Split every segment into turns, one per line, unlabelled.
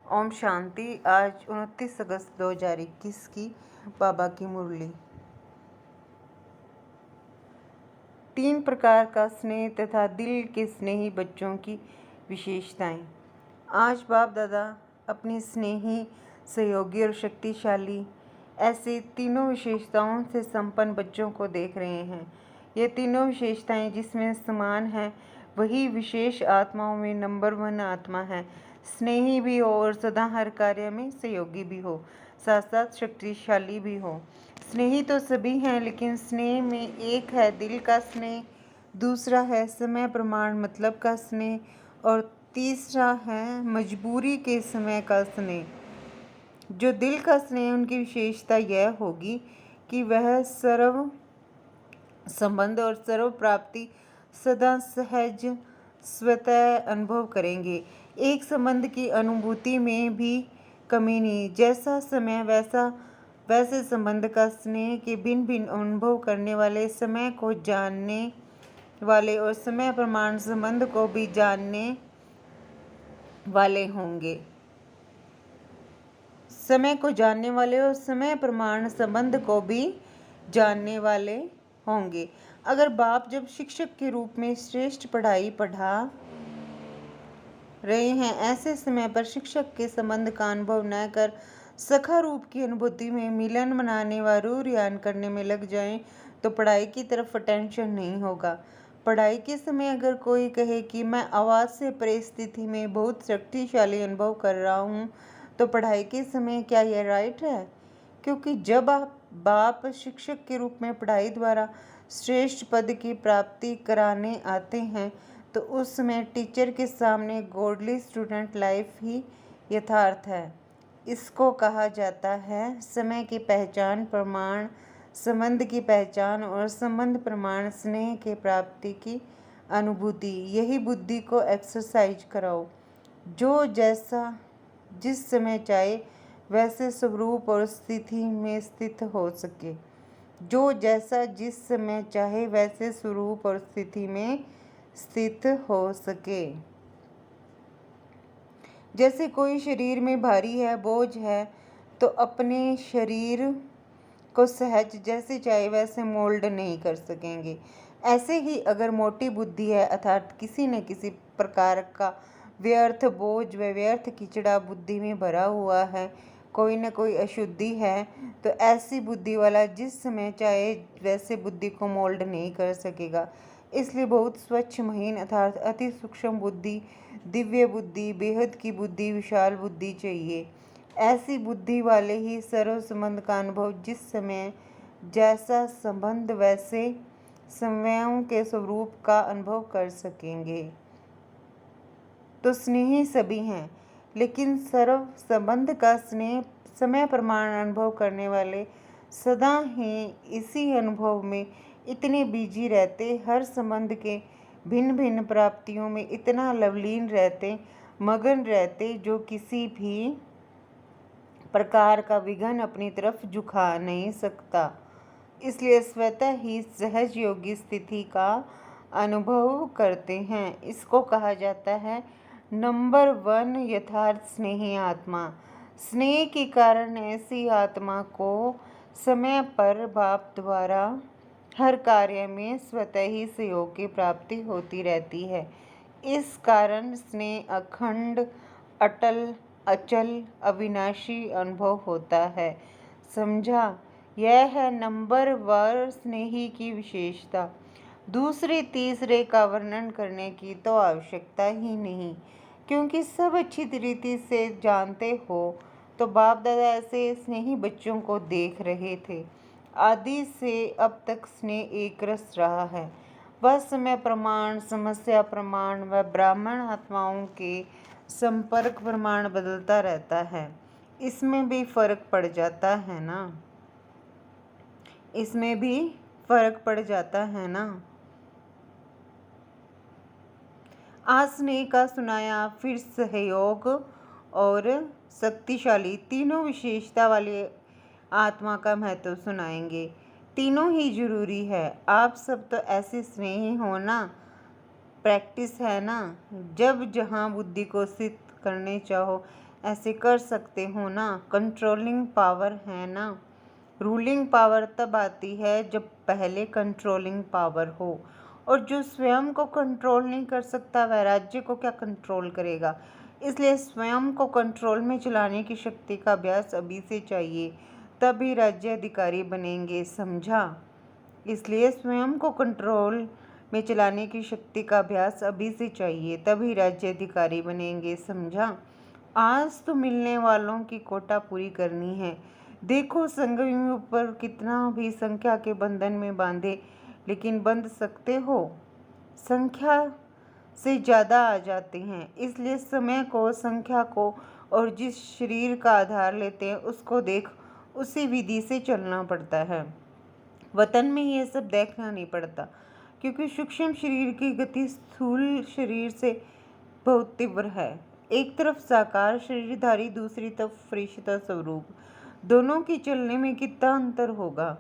ओम शांति। आज 29 अगस्त 2021 की बाबा की मुरली। 3 प्रकार का स्नेह तथा दिल के स्नेही बच्चों की विशेषताएं। आज बाप दादा अपनी स्नेही, सहयोगी और शक्तिशाली ऐसे तीनों विशेषताओं से संपन्न बच्चों को देख रहे हैं। ये तीनों विशेषताएं जिसमें समान हैं, वही विशेष आत्माओं में नंबर 1 आत्मा है। स्नेही भी हो और सदा हर कार्य में सहयोगी भी हो, साथ साथ शक्तिशाली भी हो। स्नेही तो सभी हैं, लेकिन स्नेह में एक है दिल का स्नेह, दूसरा है समय प्रमाण मतलब का स्नेह और तीसरा है मजबूरी के समय का स्नेह। जो दिल का स्नेह, उनकी विशेषता यह होगी कि वह सर्व संबंध और सर्व प्राप्ति सदा सहज स्वतः अनुभव करेंगे। एक संबंध की अनुभूति में भी कमी नहीं। जैसा समय वैसे संबंध का स्नेह के भिन्न भिन्न अनुभव करने वाले, समय को जानने वाले और समय प्रमाण संबंध को भी जानने वाले होंगे। समय को जानने वाले और समय प्रमाण संबंध को भी जानने वाले होंगे। अगर बाप जब शिक्षक के रूप में श्रेष्ठ पढ़ाई पढ़ा रहे हैं, ऐसे समय पर शिक्षक के संबंध का अनुभव न कर सखा रूप की अनुभूति में मिलन मनाने व रूरियान करने में लग जाएं, तो पढ़ाई की तरफ अटेंशन नहीं होगा। पढ़ाई के समय अगर कोई कहे कि मैं आवाज़ से परे स्थिति में बहुत शक्तिशाली अनुभव कर रहा हूँ, तो पढ़ाई के समय क्या यह राइट है? क्योंकि जब आप बाप शिक्षक के रूप में पढ़ाई द्वारा श्रेष्ठ पद की प्राप्ति कराने आते हैं, तो उस समय टीचर के सामने गॉडली स्टूडेंट लाइफ ही यथार्थ है। इसको कहा जाता है समय की पहचान, प्रमाण संबंध की पहचान और संबंध प्रमाण स्नेह के प्राप्ति की अनुभूति। यही बुद्धि को एक्सरसाइज कराओ, जो जैसा जिस समय चाहे वैसे स्वरूप और स्थिति में स्थित हो सके। जो जैसा जिस समय चाहे वैसे स्वरूप और स्थिति में स्थित हो सके। जैसे कोई शरीर में भारी है, बोझ है, तो अपने शरीर को सहज जैसे चाहे वैसे मोल्ड नहीं कर सकेंगे। ऐसे ही अगर मोटी बुद्धि है, अर्थात किसी न किसी प्रकार का व्यर्थ बोझ व व्यर्थ कीचड़ा बुद्धि में भरा हुआ है, कोई न कोई अशुद्धि है, तो ऐसी बुद्धि वाला जिस समय चाहे वैसे बुद्धि को मोल्ड नहीं कर सकेगा। इसलिए बहुत स्वच्छ, महीन अर्थात अति सूक्ष्म बुद्धि, दिव्य बुद्धि, बेहद की बुद्धि, विशाल बुद्धि चाहिए। ऐसी बुद्धि वाले ही सर्व संबंध का अनुभव जिस समय जैसा संबंध वैसे समयों के स्वरूप का अनुभव कर सकेंगे। तो स्नेही सभी हैं, लेकिन सर्व संबंध का स्नेह समय प्रमाण अनुभव करने वाले सदा ही इसी अनुभव में इतने बिजी रहते, हर संबंध के भिन्न भिन्न प्राप्तियों में इतना लवलीन रहते, मगन रहते, जो किसी भी प्रकार का विघन अपनी तरफ झुका नहीं सकता। इसलिए स्वतः ही सहज योगी स्थिति का अनुभव करते हैं। इसको कहा जाता है नंबर 1 यथार्थ स्नेही आत्मा। स्नेह के कारण ऐसी आत्मा को समय पर बाप द्वारा हर कार्य में स्वतः ही सहयोग की प्राप्ति होती रहती है। इस कारण स्नेह अखंड, अटल, अचल, अविनाशी अनुभव होता है। समझा? यह है नंबर 1 स्नेही की विशेषता। दूसरे तीसरे का वर्णन करने की तो आवश्यकता ही नहीं, क्योंकि सब अच्छी रीति से जानते हो। तो बाप दादा ऐसे स्नेही बच्चों को देख रहे थे। आदि से अब तक स्नेह एक रस रहा है। वह समय प्रमाण, समस्या प्रमाण व ब्राह्मण आत्माओं के संपर्क प्रमाण बदलता रहता है। इसमें भी फर्क पड़ जाता है ना। इसमें भी फर्क पड़ जाता है ना। आज स्नेह का सुनाया, फिर सहयोग और शक्तिशाली तीनों विशेषता वाले आत्मा का महत्व सुनाएंगे। तीनों ही जरूरी है। आप सब तो ऐसे स्नेही हो ना, प्रैक्टिस है ना। जब जहाँ बुद्धि को स्थित करने चाहो, ऐसे कर सकते हो ना? कंट्रोलिंग पावर है ना? रूलिंग पावर तब आती है जब पहले कंट्रोलिंग पावर हो, और जो स्वयं को कंट्रोल नहीं कर सकता वह राज्य को क्या कंट्रोल करेगा? इसलिए स्वयं को कंट्रोल में चलाने की शक्ति का अभ्यास अभी से चाहिए, तभी राज्य अधिकारी बनेंगे, समझा? इसलिए स्वयं को कंट्रोल में चलाने की शक्ति का अभ्यास अभी से चाहिए, तभी राज्य अधिकारी बनेंगे, समझा? आज तो मिलने वालों की कोटा पूरी करनी है। देखो संगम ऊपर कितना भी संख्या के बंधन में बांधे, लेकिन बंध सकते हो? संख्या से ज़्यादा आ जाते हैं। इसलिए समय को, संख्या को और जिस शरीर का आधार लेते हैं उसको देख उसी विधि से चलना पड़ता है। वतन में ये सब देखना नहीं पड़ता, क्योंकि सूक्ष्म शरीर की गति स्थूल शरीर से बहुत तीव्र है। एक तरफ साकार शरीरधारी, दूसरी तरफ फरिश्ता स्वरूप। दोनों की चलने में कितना अंतर होगा?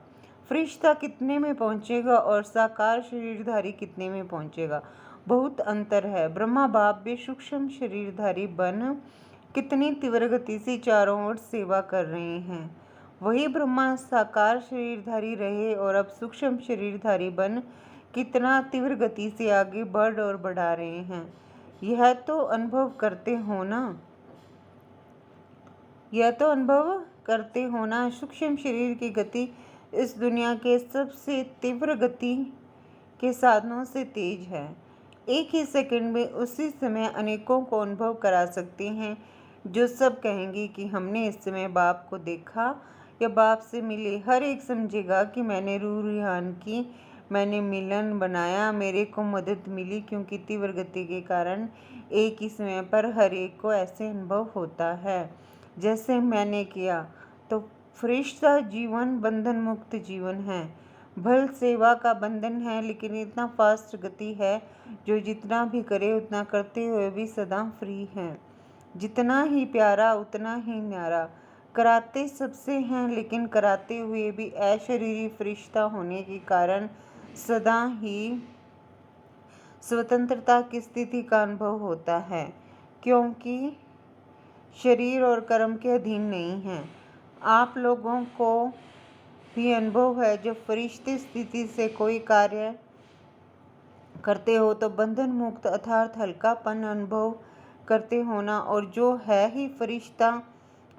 फरिश्ता कितने में पहुंचेगा और साकार शरीरधारी कितने में पहुंचेगा? बहुत अंतर है। ब्रह्मा बाप भी सूक्ष्म शरीरधारी बन कितनी तीव्र गति से चारों ओर सेवा कर रहे हैं। वही ब्रह्मा साकार शरीरधारी रहे और अब सूक्ष्म शरीरधारी बन कितना तीव्र गति से आगे बढ़ और बढ़ा रहे हैं। यह तो अनुभव करते हो ना? यह तो अनुभव करते हो ना? सूक्ष्म शरीर की गति इस दुनिया के सबसे तीव्र गति के साधनों से तेज है। एक ही सेकंड में उसी समय अनेकों को अनुभव करा सकते हैं। जो सब कहेंगे कि हमने इस समय बाप को देखा या बाप से मिले, हर एक समझेगा कि मैंने रूह रिहान की, मैंने मिलन बनाया, मेरे को मदद मिली, क्योंकि तीव्र गति के कारण एक ही समय पर हर एक को ऐसे अनुभव होता है जैसे मैंने किया। तो फरिश्ता जीवन बंधन मुक्त जीवन है। भल सेवा का बंधन है, लेकिन इतना फास्ट गति है जो जितना भी करे उतना करते हुए भी सदा फ्री है। जितना ही प्यारा उतना ही न्यारा। कराते सबसे हैं, लेकिन कराते हुए भी अशरीरी फरिश्ता होने के कारण सदा ही स्वतंत्रता की स्थिति का अनुभव होता है, क्योंकि शरीर और कर्म के अधीन नहीं है। आप लोगों को भी अनुभव है, जब फरिश्ते स्थिति से कोई कार्य करते हो तो बंधन मुक्त अर्थात हल्कापन अनुभव करते हो ना? और जो है ही फरिश्ता,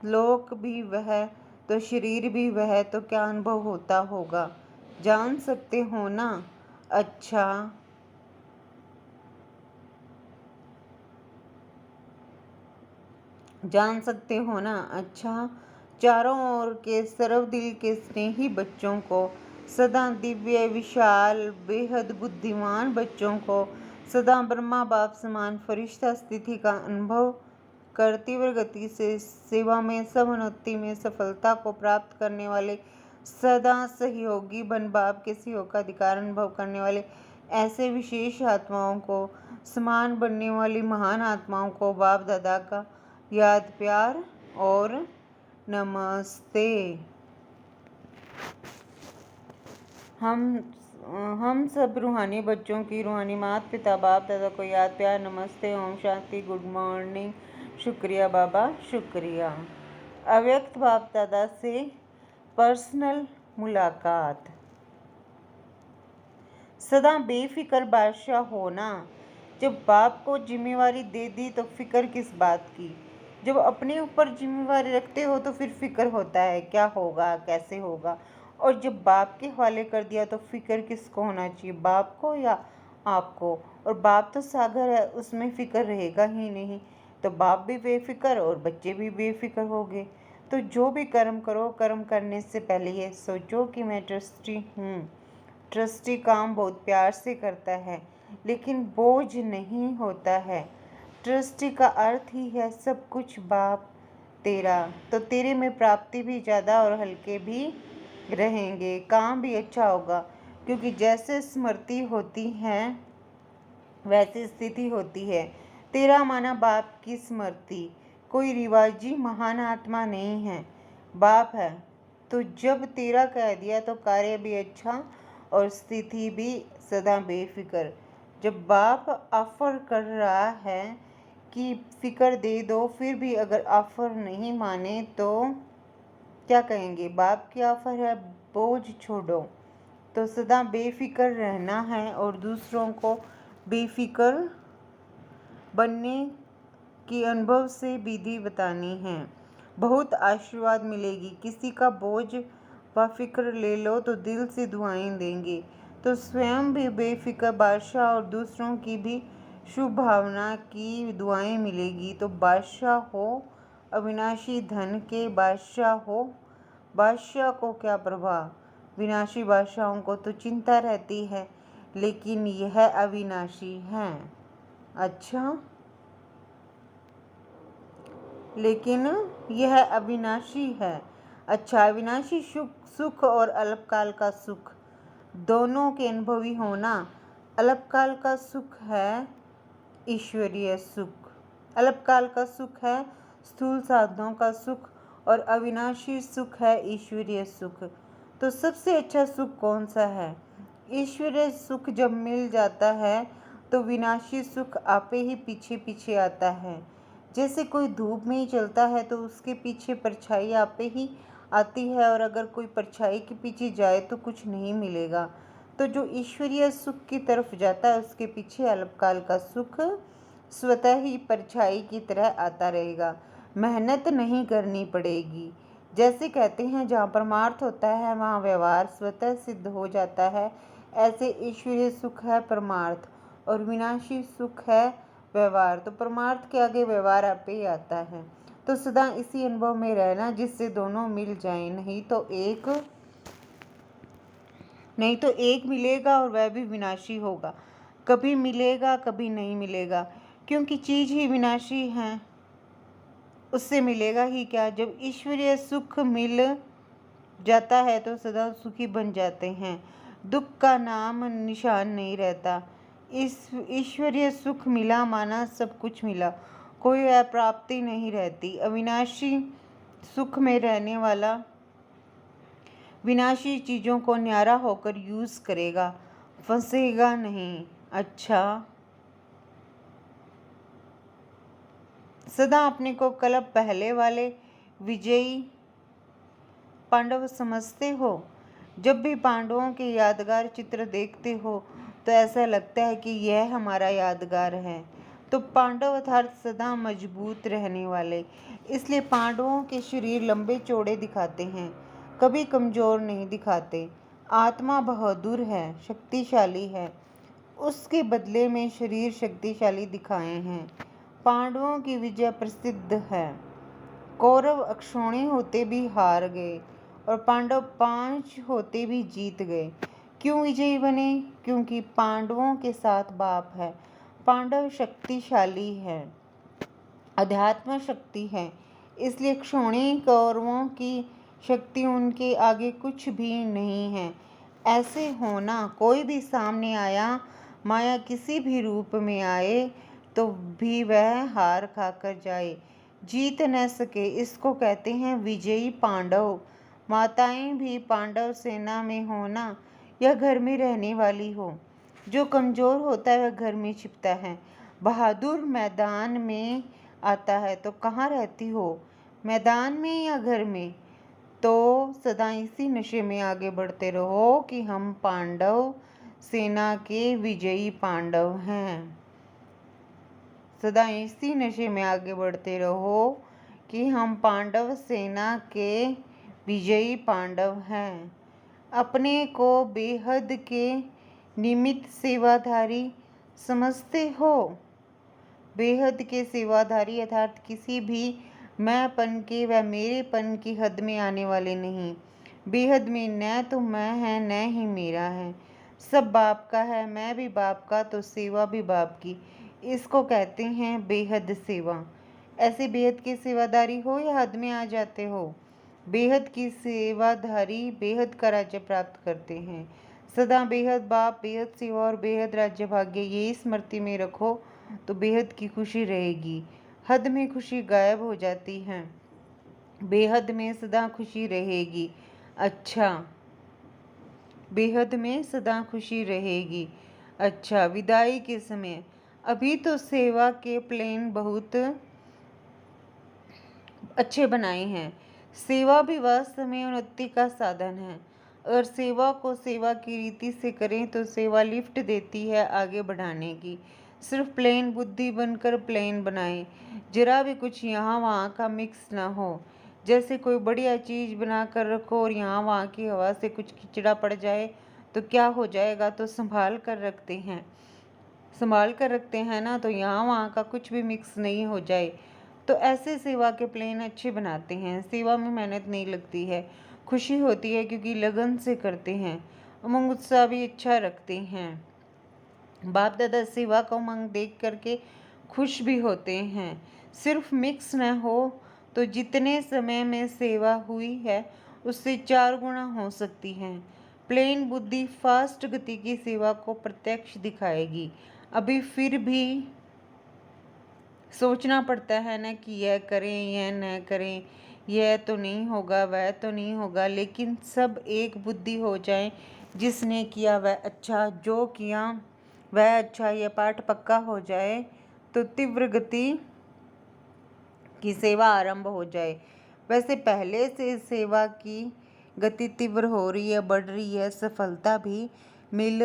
लोक भी वह तो शरीर भी वह, तो क्या अनुभव होता होगा? जान सकते हो ना? अच्छा, जान सकते हो ना? अच्छा, चारों ओर के सर्वदिल के स्नेही बच्चों को, सदा दिव्य विशाल बेहद बुद्धिमान बच्चों को, सदा ब्रह्मा बाप समान फरिश्ता स्थिति का अनुभव कर तीव्र गति से सेवा में, समोन्नति में सफलता को प्राप्त करने वाले, सदा सहयोगी बन बाप के सहयोग का अधिकार अनुभव करने वाले ऐसे विशेष आत्माओं को, समान बनने वाली महान आत्माओं को बाप दादा का याद प्यार और नमस्ते। हम सब रूहानी बच्चों की रूहानी माता पिता बाप दादा को याद प्यार नमस्ते, ओम शांति, गुड मॉर्निंग, शुक्रिया बाबा, शुक्रिया। अव्यक्त बाप दादा से पर्सनल मुलाकात। सदा बेफिक्र बादशाह होना। जब बाप को जिम्मेवारी दे दी तो फिक्र किस बात की? जब अपने ऊपर जिम्मेवारी रखते हो तो फिर फिक्र होता है क्या होगा, कैसे होगा। और जब बाप के हवाले कर दिया तो फिक्र किसको होना चाहिए, बाप को या आपको? और बाप तो सागर है, उसमें फिक्र रहेगा ही नहीं। तो बाप भी बेफिक्र और बच्चे भी बेफिक्र हो गए। तो जो भी कर्म करो, कर्म करने से पहले ये सोचो कि मैं ट्रस्टी हूँ। ट्रस्टी काम बहुत प्यार से करता है, लेकिन बोझ नहीं होता है। ट्रस्टी का अर्थ ही है सब कुछ बाप तेरा, तो तेरे में प्राप्ति भी ज़्यादा और हल्के भी रहेंगे, काम भी अच्छा होगा, क्योंकि जैसे स्मृति होती है वैसी स्थिति होती है। तेरा माना बाप की स्मृति, कोई रिवाजी महान आत्मा नहीं है, बाप है। तो जब तेरा कह दिया तो कार्य भी अच्छा और स्थिति भी सदा बेफिक्र। जब बाप ऑफर कर रहा है की फिक्र दे दो, फिर भी अगर ऑफर नहीं माने तो क्या कहेंगे? बाप की ऑफर है, बोझ छोड़ो। तो सदा बेफिक्र रहना है और दूसरों को बेफिक्र बनने की अनुभव से विधि बतानी है। बहुत आशीर्वाद मिलेगी। किसी का बोझ व फिक्र ले लो तो दिल से दुआएं देंगे, तो स्वयं भी बेफिक्र बादशाह और दूसरों की भी शुभ भावना की दुआएं मिलेगी। तो बादशाह हो, अविनाशी धन के बादशाह हो। बादशाह को क्या प्रभाव, विनाशी बादशाहों को तो चिंता रहती है, लेकिन यह अविनाशी हैं। अच्छा, लेकिन यह अविनाशी है। अच्छा, अविनाशी सुख और अल्पकाल का सुख दोनों के अनुभवी होना। अल्पकाल का सुख है ईश्वरीय सुख, अल्पकाल का सुख है स्थूल साधनों का सुख, और अविनाशी सुख है ईश्वरीय सुख। तो सबसे अच्छा सुख कौन सा है? ईश्वरीय सुख जब मिल जाता है तो विनाशी सुख आपे ही पीछे पीछे आता है। जैसे कोई धूप में ही चलता है तो उसके पीछे परछाई आपे ही आती है, और अगर कोई परछाई के पीछे जाए तो कुछ नहीं मिलेगा। तो जो ईश्वरीय सुख की तरफ जाता है उसके पीछे अल्पकाल का सुख स्वतः ही परछाई की तरह आता रहेगा, मेहनत नहीं करनी पड़ेगी। जैसे कहते हैं जहाँ परमार्थ होता है वहाँ व्यवहार स्वतः सिद्ध हो जाता है, ऐसे ईश्वरीय सुख है परमार्थ और विनाशी सुख है व्यवहार। तो परमार्थ के आगे व्यवहार आपे ही आता है। तो सदा इसी अनुभव में रहना जिससे दोनों मिल जाएं, नहीं तो एक मिलेगा और वह भी विनाशी होगा। कभी मिलेगा कभी नहीं मिलेगा, क्योंकि चीज ही विनाशी है, उससे मिलेगा ही क्या। जब ईश्वरीय सुख मिल जाता है तो सदा सुखी बन जाते हैं, दुख का नाम निशान नहीं रहता। इस ईश्वरीय सुख मिला माना सब कुछ मिला, कोई अप्राप्ति नहीं रहती। अविनाशी सुख में रहने वाला विनाशी चीज़ों को न्यारा होकर यूज़ करेगा, फंसेगा नहीं। अच्छा, सदा अपने को कल्प पहले वाले विजयी पांडव समझते हो। जब भी पांडवों के यादगार चित्र देखते हो तो ऐसा लगता है कि यह हमारा यादगार है। तो पांडव अर्थात सदा मजबूत रहने वाले, इसलिए पांडवों के शरीर लंबे चौड़े दिखाते हैं, कभी कमजोर नहीं दिखाते। आत्मा बहादुर है, शक्तिशाली है, उसके बदले में शरीर शक्तिशाली दिखाए हैं। पांडवों की विजय प्रसिद्ध है। कौरव अक्षौणी होते भी हार गए और पांडव 5 होते भी जीत गए। क्यों विजयी बने? क्योंकि पांडवों के साथ बाप है। पांडव शक्तिशाली है, अध्यात्म शक्ति है, इसलिए क्षौणी कौरवों की शक्ति उनके आगे कुछ भी नहीं है। ऐसे होना, कोई भी सामने आया, माया किसी भी रूप में आए तो भी वह हार खाकर जाए, जीत न सके, इसको कहते हैं विजयी पांडव। माताएं भी पांडव सेना में होना या घर में रहने वाली हो। जो कमजोर होता है वह घर में छिपता है, बहादुर मैदान में आता है। तो कहाँ रहती हो, मैदान में या घर में? तो सदा इसी नशे में आगे बढ़ते रहो कि हम पांडव सेना के विजयी पांडव हैं। सदा इसी नशे में आगे बढ़ते रहो कि हम पांडव सेना के विजयी पांडव हैं। अपने को बेहद के निमित्त सेवाधारी समझते हो। बेहद के सेवाधारी अर्थात किसी भी मैंपन के व मेरेपन की हद में आने वाले नहीं। बेहद में न तो मैं है न ही मेरा है, सब बाप का है, मैं भी बाप का, तो सेवा भी बाप की, इसको कहते हैं बेहद सेवा। ऐसे बेहद के सेवादारी हो या हद में आ जाते हो, बेहद की सेवाधारी बेहद का राज्य प्राप्त करते हैं। सदा बेहद बाप, बेहद सेवा और बेहद राज्य भाग्य, ये स्मृति में रखो तो बेहद की खुशी रहेगी। हद में खुशी गायब हो जाती है, बेहद में सदा खुशी रहेगी। अच्छा, बेहद में सदा खुशी रहेगी। अच्छा, विदाई के समय अभी तो सेवा के प्लेन बहुत अच्छे बनाए हैं। सेवा भी वास्तव में उन्नति का साधन है। अगर सेवा को सेवा की रीति से करें तो सेवा लिफ्ट देती है आगे बढ़ाने की। सिर्फ प्लेन बुद्धि बनकर प्लेन बनाए, जरा भी कुछ यहाँ वहाँ का मिक्स ना हो। जैसे कोई बढ़िया चीज़ बना कर रखो और यहाँ वहाँ की हवा से कुछ खिचड़ा पड़ जाए तो क्या हो जाएगा, तो संभाल कर रखते हैं ना, तो यहाँ वहाँ का कुछ भी मिक्स नहीं हो जाए। तो ऐसे सेवा के प्लेन अच्छे बनाते हैं। सेवा में मेहनत नहीं लगती है, खुशी होती है क्योंकि लगन से करते हैं। उमंग उत्साह भी अच्छा रखते हैं। बाप दादा सेवा का उमंग देख करके खुश भी होते हैं। सिर्फ मिक्स न हो तो जितने समय में सेवा हुई है उससे 4 गुना हो सकती है। प्लेन बुद्धि फास्ट गति की सेवा को प्रत्यक्ष दिखाएगी। अभी फिर भी सोचना पड़ता है ना कि यह करें यह न करें, यह तो नहीं होगा वह तो नहीं होगा, लेकिन सब एक बुद्धि हो जाए। जिसने किया वह अच्छा, जो किया वह अच्छा, यह पाठ पक्का हो जाए तो तीव्र गति की सेवा आरंभ हो जाए। वैसे पहले से सेवा की गति तीव्र हो रही है, बढ़ रही है, सफलता भी मिल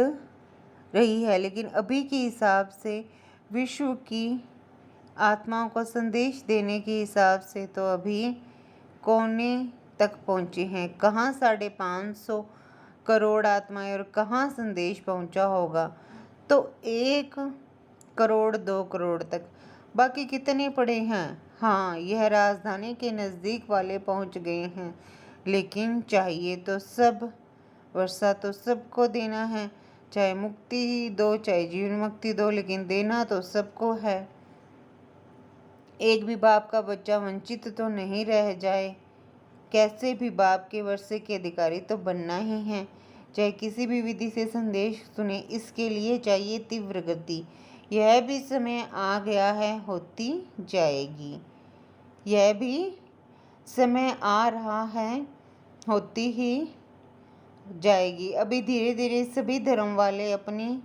रही है, लेकिन अभी के हिसाब से विश्व की आत्माओं को संदेश देने के हिसाब से तो अभी कोने तक पहुँचे हैं। कहाँ 550 करोड़ आत्माएं और कहाँ संदेश पहुँचा होगा, तो 1 करोड़ 2 करोड़ तक। बाकी कितने पड़े हैं? हाँ, यह राजधानी के नज़दीक वाले पहुँच गए हैं, लेकिन चाहिए तो सब, वर्षा तो सबको देना है। चाहे मुक्ति ही दो चाहे जीवन मुक्ति दो, लेकिन देना तो सबको है। एक भी बाप का बच्चा वंचित तो नहीं रह जाए। कैसे भी बाप के वर्षे के अधिकारी तो बनना ही है। चाहे किसी भी विधि से संदेश सुने, इसके लिए चाहिए तीव्र गति। यह भी समय आ गया है, होती जाएगी। यह भी समय आ रहा है, होती ही जाएगी। अभी धीरे धीरे सभी धर्म वाले अपनी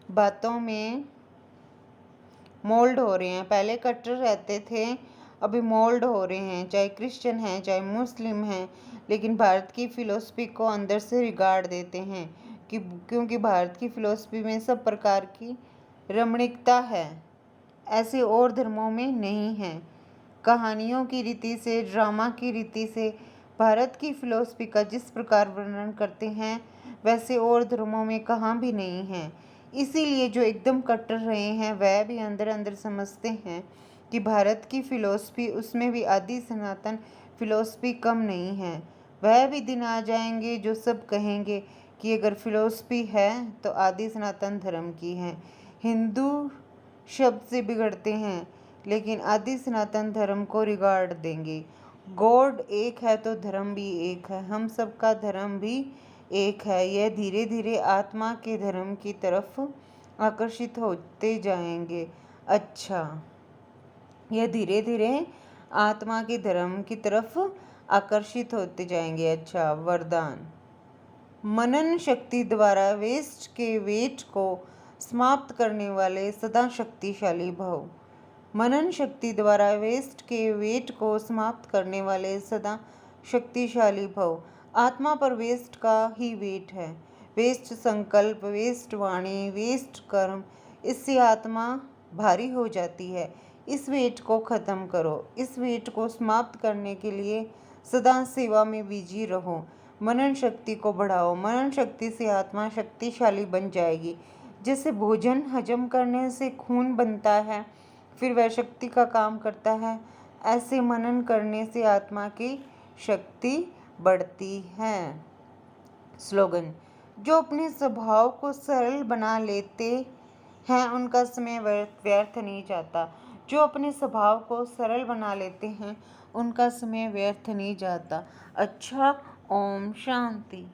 बातों में मोल्ड हो रहे हैं। पहले कट्टर रहते थे, अभी मोल्ड हो रहे हैं। चाहे क्रिश्चियन हैं चाहे मुस्लिम हैं, लेकिन भारत की फ़िलॉसफी को अंदर से रिगार्ड देते हैं कि क्योंकि भारत की फ़िलॉसफी में सब प्रकार की रमणीकता है, ऐसे और धर्मों में नहीं है। कहानियों की रीति से, ड्रामा की रीति से भारत की फ़िलॉसफी का जिस प्रकार वर्णन करते हैं वैसे और धर्मों में कहाँ भी नहीं है। इसीलिए जो एकदम कट्टर रहे हैं वह भी अंदर अंदर समझते हैं कि भारत की फ़िलॉसफी, उसमें भी आदि सनातन फ़िलॉसफी कम नहीं है। वह भी दिन आ जाएंगे जो सब कहेंगे कि अगर फ़िलॉसफी है तो आदि सनातन धर्म की है। हिंदू शब्द से बिगड़ते हैं, लेकिन आदि सनातन धर्म को रिगार्ड देंगे। गॉड एक है तो धर्म भी एक है, हम सबका धर्म भी एक है। यह धीरे धीरे आत्मा के धर्म की तरफ आकर्षित होते जाएंगे। अच्छा, यह धीरे धीरे आत्मा के धर्म की तरफ आकर्षित होते जाएंगे। अच्छा, वरदान। मनन शक्ति द्वारा वेस्ट के वेट को समाप्त करने वाले सदा शक्तिशाली भव। मनन शक्ति द्वारा वेस्ट के वेट को समाप्त करने वाले सदा शक्तिशाली भव। आत्मा पर वेस्ट का ही वेट है। वेस्ट संकल्प, वेस्ट वाणी, वेस्ट कर्म, इससे आत्मा भारी हो जाती है। इस वेट को खत्म करो। इस वेट को समाप्त करने के लिए सदा सेवा में बिजी रहो। मनन शक्ति को बढ़ाओ। मनन शक्ति से आत्मा शक्तिशाली बन जाएगी। जैसे भोजन हजम करने से खून बनता है, फिर वह शक्ति का काम करता है, ऐसे मनन करने से आत्मा की शक्ति बढ़ती है। स्लोगन। जो अपने स्वभाव को सरल बना लेते हैं उनका समय व्यर्थ नहीं जाता। जो अपने स्वभाव को सरल बना लेते हैं उनका समय व्यर्थ नहीं जाता। अच्छा, ओम शांति।